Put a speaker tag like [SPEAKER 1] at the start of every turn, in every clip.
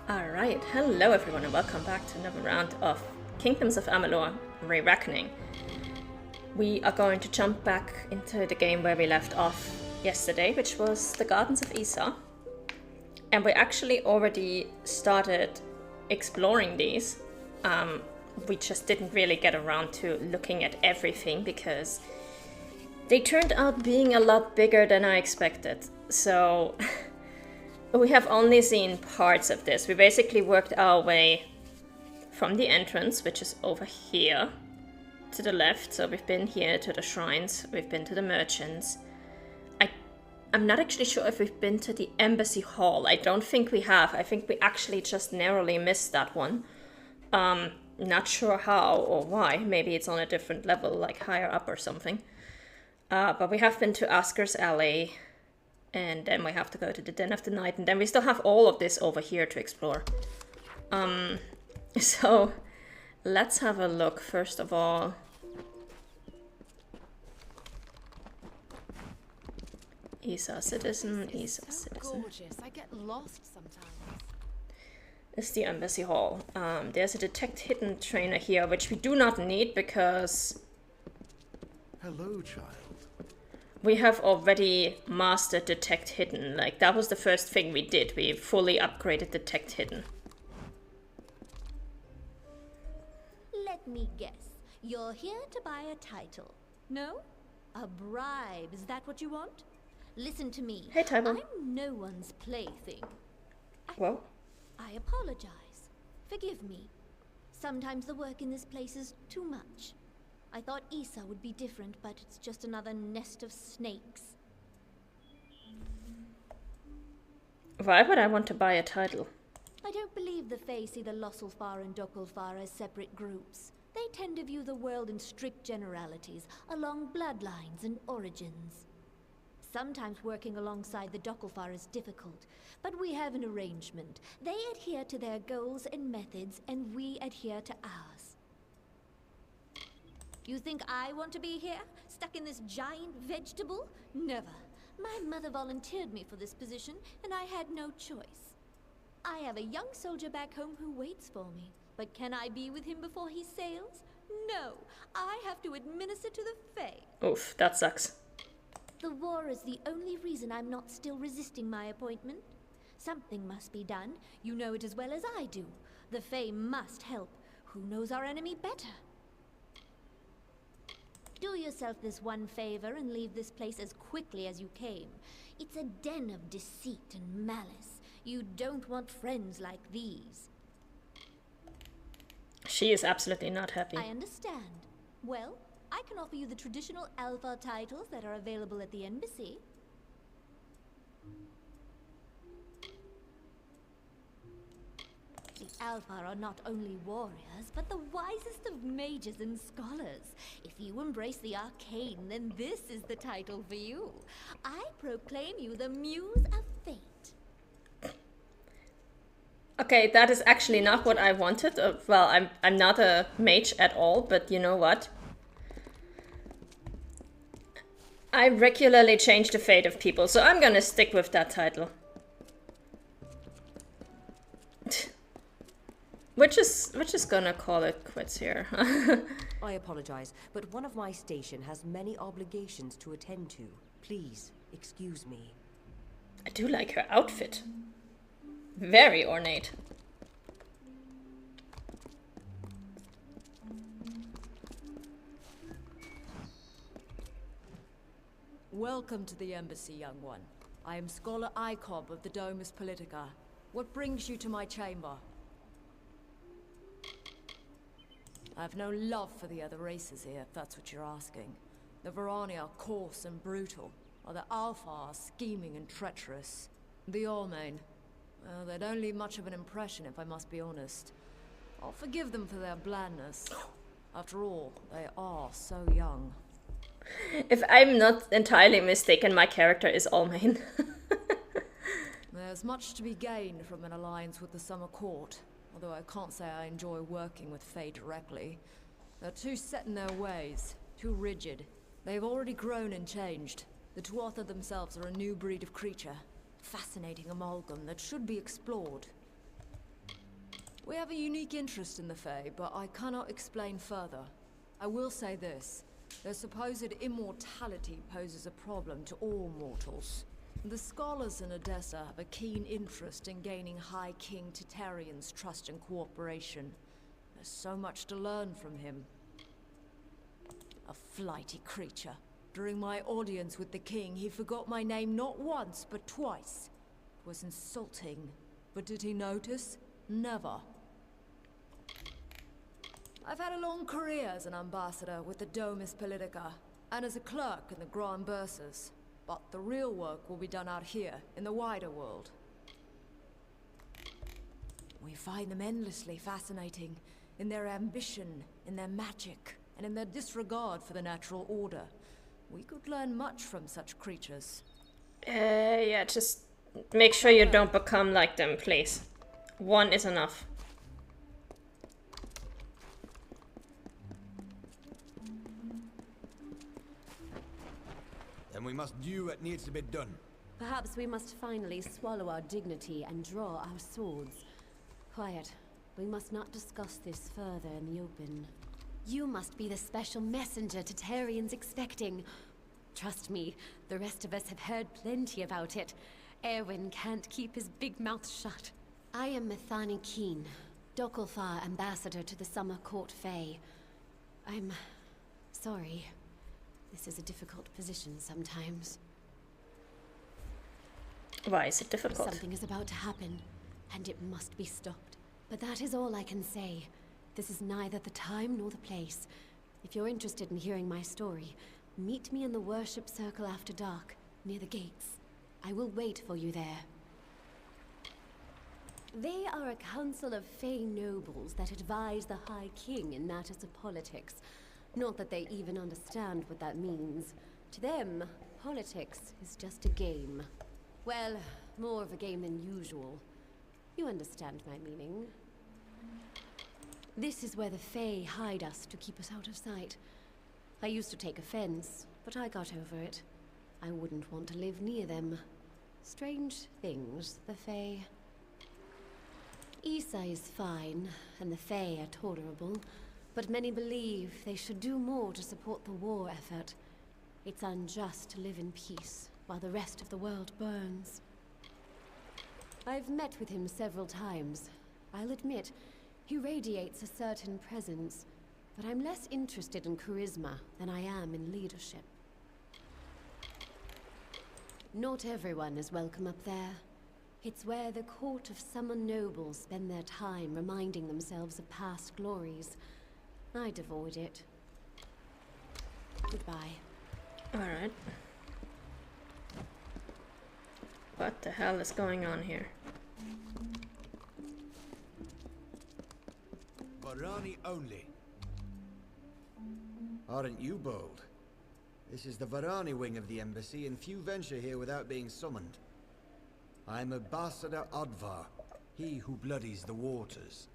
[SPEAKER 1] Alright, hello everyone and welcome back to another round of Kingdoms of Amalur Re-Reckoning. We are going to jump back into the game where we left off yesterday, which was the Gardens of Isa. And we actually already started exploring these. We just didn't really get around to looking at everything because they turned out being a lot bigger than I expected. So we have only seen parts of this. We basically worked our way from the entrance, which is over here, to the left. So we've been here to the shrines, we've been to the merchants. I'm not actually sure if we've been to the embassy hall. I don't think we have. I think we actually just narrowly missed that one. Not sure how or why. Maybe it's on a different level, like higher up or something. But we have been to Asker's Alley, and then we have to go to the Den of the Night, and then we still have all of this over here to explore. So let's have a look first of all. Isa citizen, Isa citizen.
[SPEAKER 2] Gorgeous. I get lost sometimes.
[SPEAKER 1] It's the embassy hall. There's a detect hidden trainer here, which we do not need because
[SPEAKER 3] Hello, child.
[SPEAKER 1] we have already mastered detect hidden. Like, that was the first thing we did. We fully upgraded detect hidden.
[SPEAKER 4] Let me guess. You're here to buy a title. No? A bribe. Is that what you want? Listen to me.
[SPEAKER 1] Hey, Tybal.
[SPEAKER 4] I'm no one's plaything.
[SPEAKER 1] Whoa.
[SPEAKER 4] I apologize. Forgive me. Sometimes the work in this place is too much. I thought Isa would be different, but it's just another nest of snakes.
[SPEAKER 1] Why would I want to buy a title?
[SPEAKER 4] I don't believe the Fae see the Losselfar and Dokelfar as separate groups. They tend to view the world in strict generalities, along bloodlines and origins. Sometimes working alongside the Dokelfar is difficult, but we have an arrangement. They adhere to their goals and methods, and we adhere to ours. You think I want to be here, stuck in this giant vegetable? Never. My mother volunteered me for this position, and I had no choice. I have a young soldier back home who waits for me. But can I be with him before he sails? No. I have to administer to the Fae.
[SPEAKER 1] Oof, that sucks.
[SPEAKER 4] The war is the only reason I'm not still resisting my appointment. Something must be done. You know it as well as I do. The Fae must help. Who knows our enemy better? Do yourself this one favor and leave this place as quickly as you came. It's a den of deceit and malice. You don't want friends like these.
[SPEAKER 1] She is absolutely not happy.
[SPEAKER 4] I understand. Well, I can offer you the traditional Alpha titles that are available at the embassy. The Alpha are not only warriors, but the wisest of mages and scholars. If you embrace the arcane, then this is the title for you. I proclaim you the Muse of Fate.
[SPEAKER 1] Okay, that is actually not what I wanted. Well, I'm not a mage at all, but you know what? I regularly change the fate of people, so I'm gonna stick with that title. We're just gonna call it quits here.
[SPEAKER 5] I apologize, but one of my station has many obligations to attend to. Please, excuse me.
[SPEAKER 1] I do like her outfit. Very ornate.
[SPEAKER 2] Welcome to the embassy, young one. I am Scholar Icob of the Domus Politica. What brings you to my chamber? I have no love for the other races here, if that's what you're asking. The Varani are coarse and brutal, while the Alpha are scheming and treacherous. The Ormain, well, they don't leave much of an impression, if I must be honest. I'll forgive them for their blandness. After all, they are so young.
[SPEAKER 1] If I'm not entirely mistaken, my character is Almain.
[SPEAKER 2] There's much to be gained from an alliance with the Summer Court, although I can't say I enjoy working with Fae directly. They're too set in their ways, too rigid. They've already grown and changed. The Tuatha themselves are a new breed of creature. Fascinating amalgam that should be explored. We have a unique interest in the Fae, but I cannot explain further. I will say this. Their supposed immortality poses a problem to all mortals. The scholars in Odessa have a keen interest in gaining High King Titarian's trust and cooperation. There's so much to learn from him. A flighty creature. During my audience with the king, he forgot my name not once, but twice. It was insulting. But did he notice? Never. I've had a long career as an ambassador with the Domus Politica, and as a clerk in the Grand Bursas. But the real work will be done out here, in the wider world. We find them endlessly fascinating, in their ambition, in their magic, and in their disregard for the natural order. We could learn much from such creatures.
[SPEAKER 1] Yeah, just make sure you don't become like them, please. One is enough.
[SPEAKER 6] Then we must do what needs to be done.
[SPEAKER 7] Perhaps we must finally swallow our dignity and draw our swords. Quiet. We must not discuss this further in the open. You must be the special messenger Titarian's expecting. Trust me, the rest of us have heard plenty about it. Erwin can't keep his big mouth shut. I am Methani Keen, Dokulfar ambassador to the Summer Court Fae. I'm sorry. This is a difficult position sometimes.
[SPEAKER 1] Why is it difficult?
[SPEAKER 7] Something is about to happen, and it must be stopped. But that is all I can say. This is neither the time nor the place. If you're interested in hearing my story, meet me in the worship circle after dark, near the gates. I will wait for you there. They are a council of Fae nobles that advise the High King in matters of politics. Not that they even understand what that means. To them, politics is just a game. Well, more of a game than usual. You understand my meaning. This is where the Fae hide us to keep us out of sight. I used to take offense, but I got over it. I wouldn't want to live near them. Strange things, the Fae. Isa is fine, and the Fae are tolerable. But many believe they should do more to support the war effort. It's unjust to live in peace while the rest of the world burns. I've met with him several times. I'll admit, he radiates a certain presence, but I'm less interested in charisma than I am in leadership. Not everyone is welcome up there. It's where the court of summer nobles spend their time reminding themselves of past glories. I'd avoid it. Goodbye.
[SPEAKER 1] Alright. What the hell is going on here?
[SPEAKER 6] Varani only.
[SPEAKER 3] Aren't you bold? This is the Varani wing of the embassy, and few venture here without being summoned. I'm Ambassador Advar, he who bloodies the waters.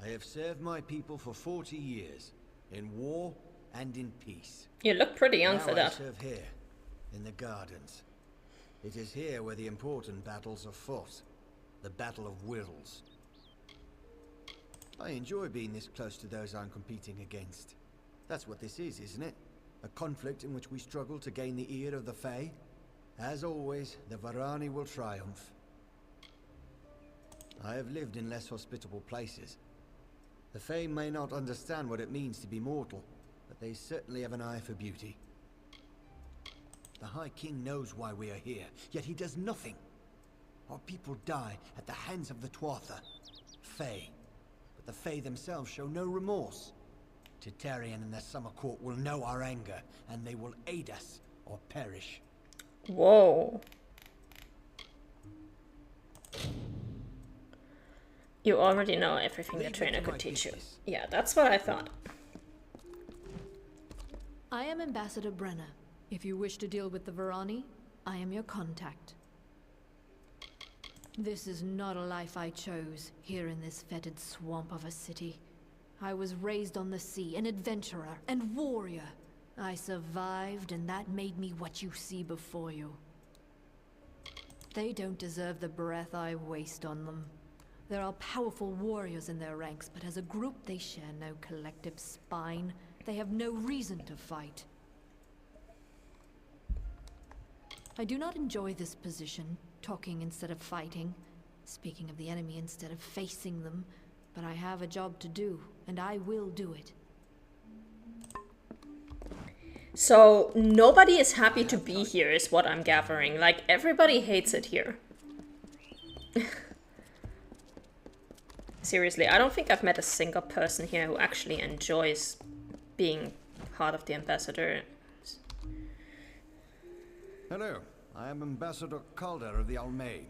[SPEAKER 3] I have served my people for 40 years, in war and in peace.
[SPEAKER 1] You look pretty young
[SPEAKER 3] Now
[SPEAKER 1] for
[SPEAKER 3] I
[SPEAKER 1] that.
[SPEAKER 3] serve here, in the gardens. It is here where the important battles are fought. The Battle of Wills. I enjoy being this close to those I'm competing against. That's what this is, isn't it? A conflict in which we struggle to gain the ear of the Fae. As always, the Varani will triumph. I have lived in less hospitable places. The Fae may not understand what it means to be mortal, but they certainly have an eye for beauty. The High King knows why we are here, yet he does nothing. Our people die at the hands of the Tuatha, Fae. But the Fae themselves show no remorse. Titarian and the Summer Court will know our anger, and they will aid us or perish.
[SPEAKER 1] Whoa. You already know everything the
[SPEAKER 3] Leave it
[SPEAKER 1] trainer
[SPEAKER 3] to
[SPEAKER 1] could
[SPEAKER 3] my
[SPEAKER 1] teach you.
[SPEAKER 3] business.
[SPEAKER 1] Yeah, that's what I thought.
[SPEAKER 8] I am Ambassador Brenna. If you wish to deal with the Varani, I am your contact. This is not a life I chose, here in this fetid swamp of a city. I was raised on the sea, an adventurer and warrior. I survived, and that made me what you see before you. They don't deserve the breath I waste on them. There are powerful warriors in their ranks, but as a group they share no collective spine. They have no reason to fight. I do not enjoy this position, talking instead of fighting, speaking of the enemy instead of facing them, but I have a job to do, and I will do it.
[SPEAKER 1] So nobody is happy to be here is what I'm gathering. Like, everybody hates it here. Seriously, I don't think I've met a single person here who actually enjoys being part of the ambassador.
[SPEAKER 3] Hello, I am Ambassador Calder of the Almain.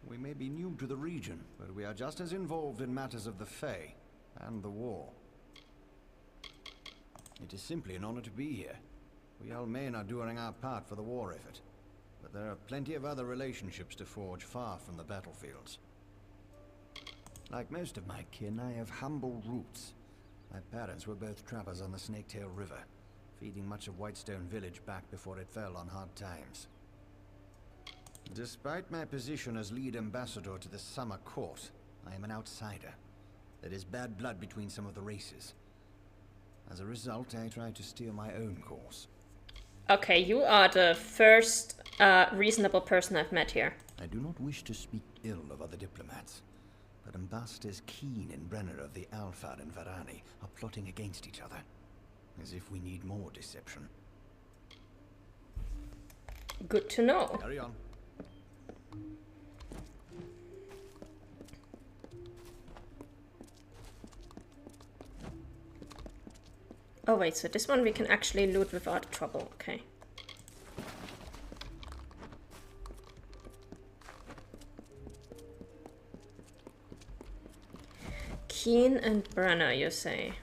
[SPEAKER 3] We may be new to the region, but we are just as involved in matters of the Fae and the war. It is simply an honor to be here. We Almain are doing our part for the war effort, but there are plenty of other relationships to forge far from the battlefields. Like most of my kin, I have humble roots. My parents were both trappers on the Snaketail River, feeding much of Whitestone Village back before it fell on hard times. Despite my position as lead ambassador to the Summer Court, I am an outsider. There is bad blood between some of the races. As a result, I try to steer my own course.
[SPEAKER 1] Okay, you are the first reasonable person I've met here.
[SPEAKER 3] I do not wish to speak ill of other diplomats, but Ambassadors Keen and Brenner of the Alfar and Varani are plotting against each other, as if we need more deception.
[SPEAKER 1] Good to know.
[SPEAKER 3] Carry on.
[SPEAKER 1] Oh wait, so this one we can actually loot without trouble, okay. Keen and Brenner, you say?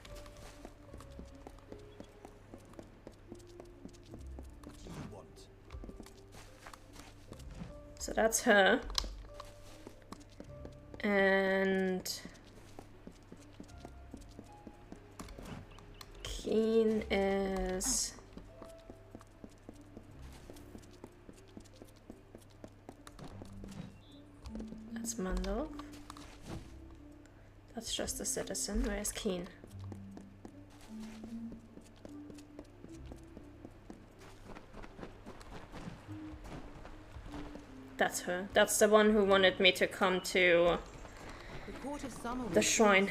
[SPEAKER 1] So that's her. And Keen is that's Mandel. That's just a citizen. Where's Keen? That's her. That's the one who wanted me to come to the shrine.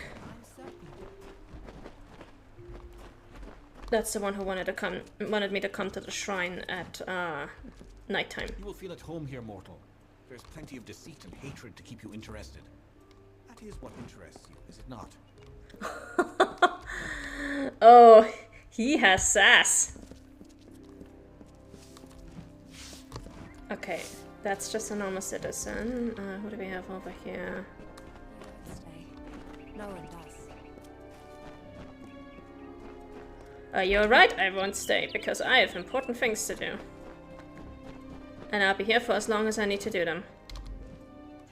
[SPEAKER 1] That's the one who wanted me to come to the shrine at nighttime.
[SPEAKER 9] You will feel at home here, mortal. There's plenty of deceit and hatred to keep you interested. That is what interests you, is it not?
[SPEAKER 1] Oh, he has sass. Okay, that's just a normal citizen. Who do we have over here?
[SPEAKER 2] No one does.
[SPEAKER 1] You're right, I won't stay, because I have important things to do. And I'll be here for as long as I need to do them.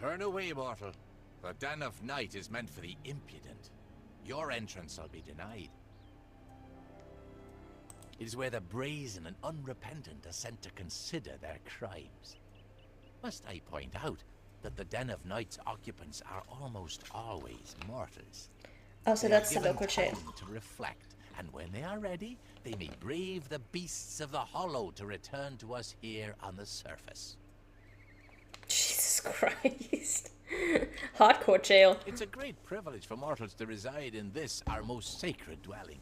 [SPEAKER 10] Turn away, mortal. The Den of Night is meant for the impudent. Your entrance will be denied. It is where the brazen and unrepentant are sent to consider their crimes. Must I point out that the Den of Night's occupants are almost always mortals?
[SPEAKER 1] Oh, so that's the local
[SPEAKER 10] chain
[SPEAKER 1] jail.
[SPEAKER 10] To reflect, and when they are ready, they may brave the beasts of the Hollow to return to us here on the surface.
[SPEAKER 1] Jesus Christ. Hardcore jail.
[SPEAKER 10] It's a great privilege for mortals to reside in this, our most sacred dwelling.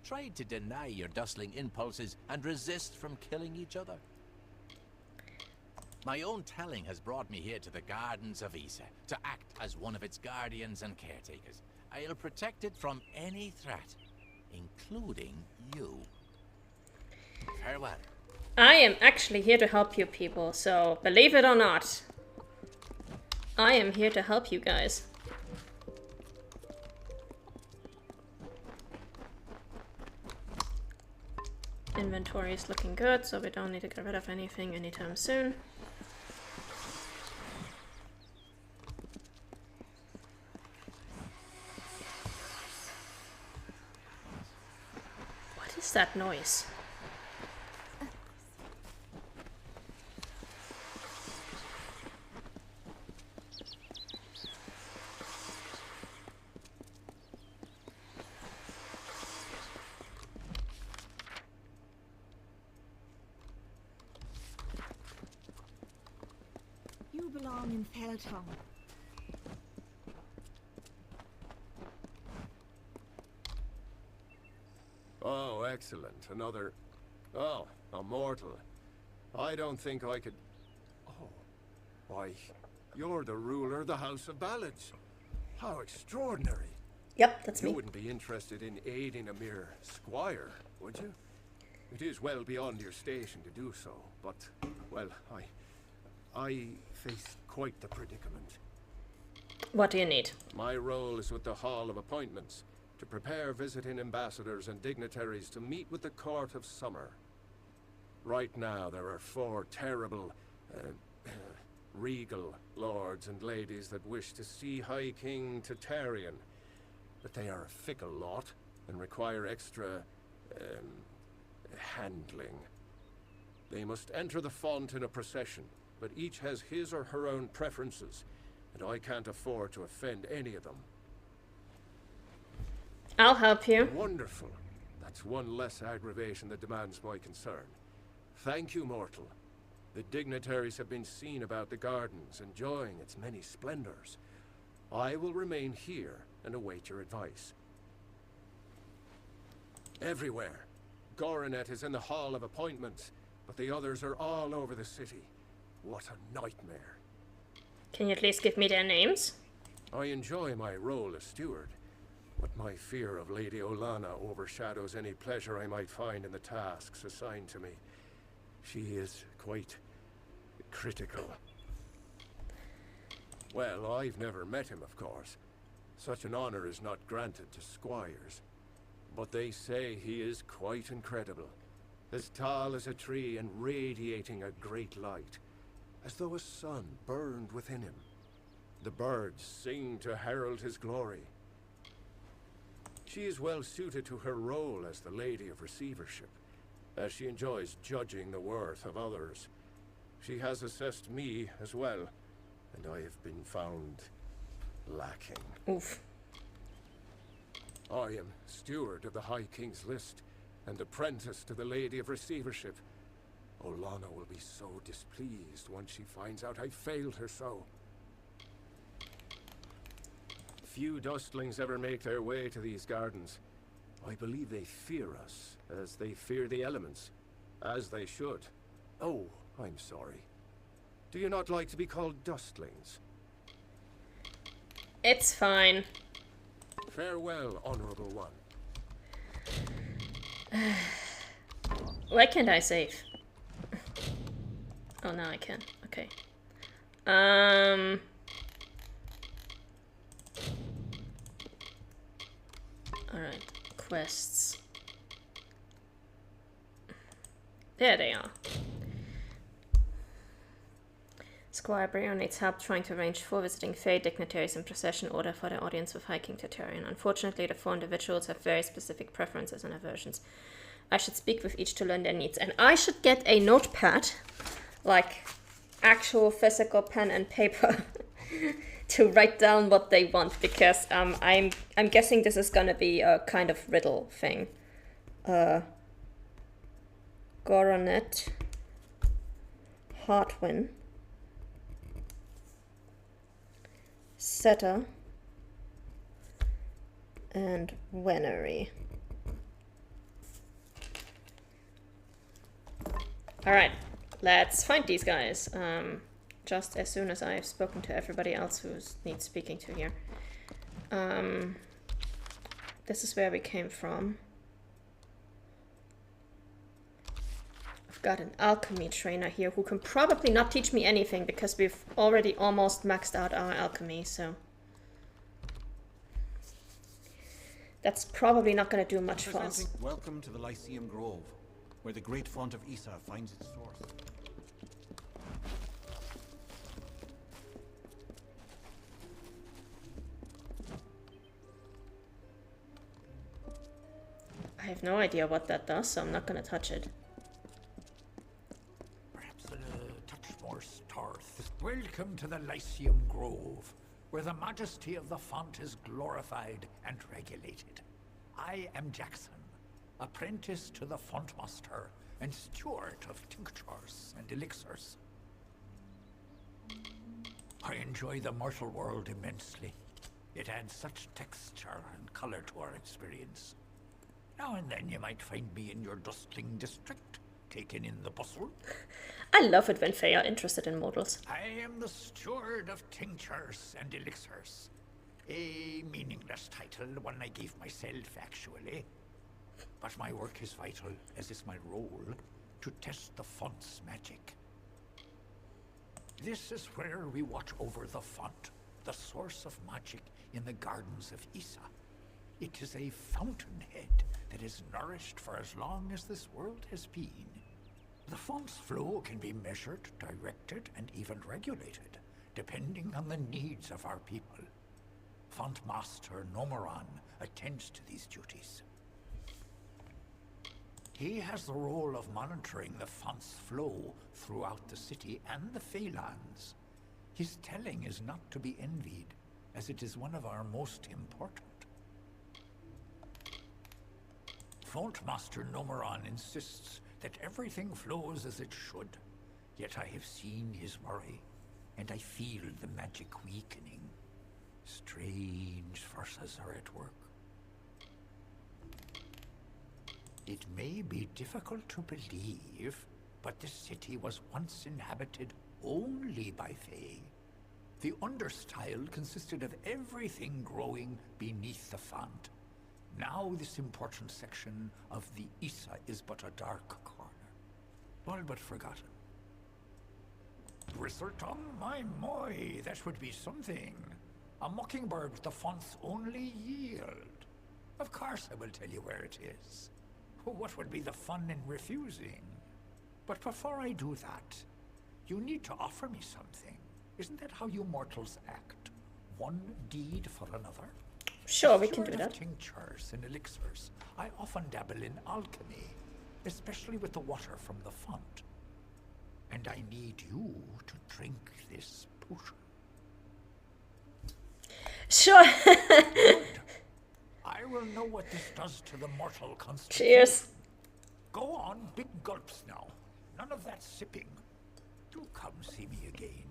[SPEAKER 10] Try to deny your dustling impulses and resist from killing each other. My own telling has brought me here to the Gardens of Isa to act as one of its guardians and caretakers. I'll protect it from any threat, including you. Farewell.
[SPEAKER 1] I am actually here to help you people, so believe it or not, I am here to help you guys. Inventory is looking good, so we don't need to get rid of anything anytime soon. What is that noise?
[SPEAKER 11] You belong in Felton.
[SPEAKER 12] Oh, excellent. Another... Oh, a mortal. I don't think I could... Oh, why, you're the ruler of the House of Ballads. How extraordinary.
[SPEAKER 1] Yep, that's me.
[SPEAKER 12] You wouldn't be interested in aiding a mere squire, would you? It is well beyond your station to do so, but, well, I face quite the predicament.
[SPEAKER 1] What do you need?
[SPEAKER 12] My role is with the Hall of Appointments, to prepare visiting ambassadors and dignitaries to meet with the Court of Summer. Right now, there are 4 terrible, regal lords and ladies that wish to see High King Tatarian, but they are a fickle lot and require extra, handling. They must enter the font in a procession, but each has his or her own preferences, and I can't afford to offend any of them.
[SPEAKER 1] I'll help you.
[SPEAKER 12] Wonderful. That's one less aggravation that demands my concern. Thank you, mortal. The dignitaries have been seen about the gardens, enjoying its many splendors. I will remain here and await your advice. Everywhere. Goronet is in the Hall of Appointments, but the others are all over the city. What a nightmare.
[SPEAKER 1] Can you at least give me their names?
[SPEAKER 12] I enjoy my role as steward, but my fear of Lady Olana overshadows any pleasure I might find in the tasks assigned to me. She is quite critical. Well, I've never met him, of course. Such an honor is not granted to squires. But they say he is quite incredible. As tall as a tree and radiating a great light, as though a sun burned within him. The birds sing to herald his glory. She is well suited to her role as the Lady of Receivership, as she enjoys judging the worth of others. She has assessed me as well, and I have been found lacking.
[SPEAKER 1] Oof.
[SPEAKER 12] I am steward of the High King's list, and apprentice to the Lady of Receivership. Olana will be so displeased once she finds out I failed her so. Few dustlings ever make their way to these gardens. I believe they fear us, as they fear the elements. As they should. Oh, I'm sorry. Do you not like to be called dustlings?
[SPEAKER 1] It's fine.
[SPEAKER 12] Farewell, honorable one.
[SPEAKER 1] Why can't I save? Oh, now I can. Okay. Alright. Quests. There they are. Squire Brion needs help trying to arrange 4 visiting Fey dignitaries in procession order for the audience with High King Tatarian. Unfortunately, the 4 individuals have very specific preferences and aversions. I should speak with each to learn their needs. And I should get a notepad, like actual physical pen and paper, to write down what they want, because I'm guessing this is gonna be a kind of riddle thing. Goronet, Hartwin, Setter, and Wenery. Alright, let's find these guys. Just as soon as I've spoken to everybody else who needs speaking to here. This is where we came from. I've got an alchemy trainer here who can probably not teach me anything because we've already almost maxed out our alchemy, so that's probably not going to do much for us.
[SPEAKER 9] Welcome to the Lyceum Grove, where the great font of Isa finds its source.
[SPEAKER 1] I have no idea what that does, so I'm not going to touch it.
[SPEAKER 13] Perhaps a touch more starth. Welcome to the Lyceum Grove, where the majesty of the font is glorified and regulated. I am Jackson, apprentice to the Fontmaster and steward of tinctures and elixirs. I enjoy the mortal world immensely. It adds such texture and color to our experience. Now and then you might find me in your dustling district, taking in the bustle.
[SPEAKER 1] I love it when Fae are interested in mortals.
[SPEAKER 13] I am the steward of tinctures and elixirs. A meaningless title, one I gave myself, actually. But my work is vital, as is my role, to test the font's magic. This is where we watch over the font, the source of magic in the Gardens of Isa. It is a fountainhead that is nourished for as long as this world has been. The font's flow can be measured, directed, and even regulated, depending on the needs of our people. Font Master Nomoran attends to these duties. He has the role of monitoring the font's flow throughout the city and the Feylands. His telling is not to be envied, as it is one of our most important. Font Master Nomoran insists that everything flows as it should, yet I have seen his worry, and I feel the magic weakening. Strange forces are at work. It may be difficult to believe, but the city was once inhabited only by Fae. The understyle consisted of everything growing beneath the font. Now this important section of the Isa is but a dark corner, all but forgotten. Brisserton, my moy, that would be something. A mockingbird the font's only yield. Of course I will tell you where it is. What would be the fun in refusing? But before I do that, you need to offer me something. Isn't that how you mortals act? One deed for another?
[SPEAKER 1] Sure, we can do
[SPEAKER 13] Steward
[SPEAKER 1] that.
[SPEAKER 13] of tinctures and elixirs, I often dabble in alchemy, especially with the water from the font. And I need you to drink this potion.
[SPEAKER 1] Sure.
[SPEAKER 13] Good. I will know what this does to the mortal constitution.
[SPEAKER 1] Cheers.
[SPEAKER 13] Go on, big gulps now. None of that sipping. Do come see me again.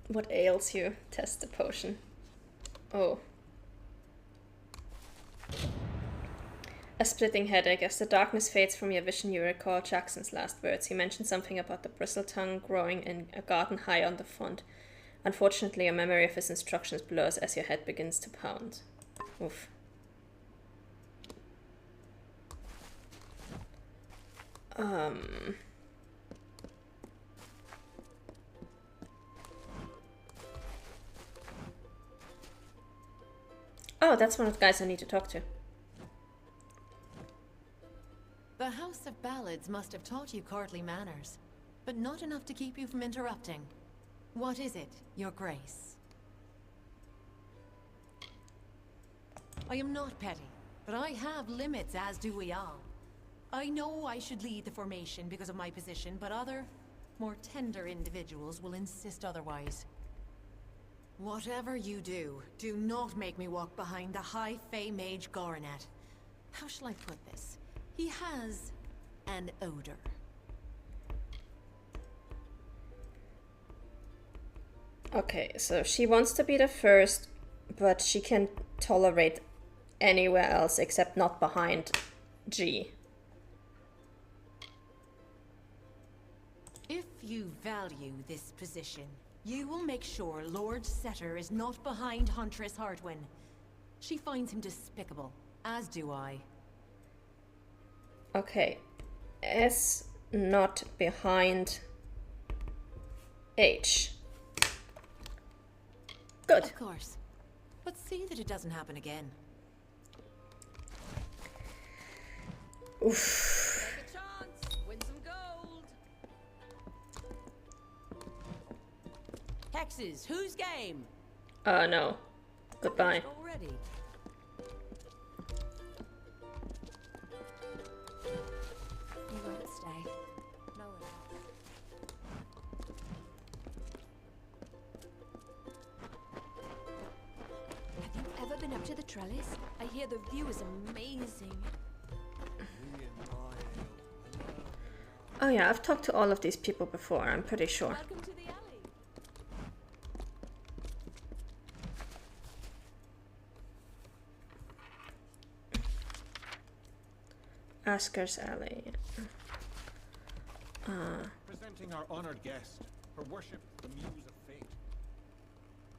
[SPEAKER 1] What ails you? Test the potion. Oh. A splitting headache. As the darkness fades from your vision, you recall Jackson's last words. He mentioned something about the bristle tongue growing in a garden high on the font. Unfortunately, your memory of his instructions blurs as your head begins to pound. Oof. Oh, that's one of the guys I need to talk to.
[SPEAKER 11] The House of Ballads must have taught you courtly manners, but not enough to keep you from interrupting. What is it, Your Grace? I am not petty, but I have limits, as do we all. I know I should lead the formation because of my position, but other, more tender individuals will insist otherwise. Whatever you do, do not make me walk behind the High Fae Mage Goronet. How shall I put this? He has an odor.
[SPEAKER 1] Okay, so she wants to be the first, but she can tolerate anywhere else except not behind G.
[SPEAKER 11] If you value this position, you will make sure Lord Setter is not behind Huntress Hardwin. She finds him despicable, as do I.
[SPEAKER 1] Okay, S not behind H. Good.
[SPEAKER 11] Of course. But see that it doesn't happen again.
[SPEAKER 1] Oof.
[SPEAKER 5] Take a chance, win some gold. Hexes, whose game?
[SPEAKER 1] No. Goodbye.
[SPEAKER 5] Already.
[SPEAKER 7] You won't stay.
[SPEAKER 5] No.
[SPEAKER 8] Have you ever been up to the trellis? I hear the view is amazing.
[SPEAKER 1] Oh yeah, I've talked to all of these people before, I'm pretty sure.
[SPEAKER 2] Welcome to the alley.
[SPEAKER 1] Asker's Alley.
[SPEAKER 9] Presenting our honored guest, Her Worship, the Muse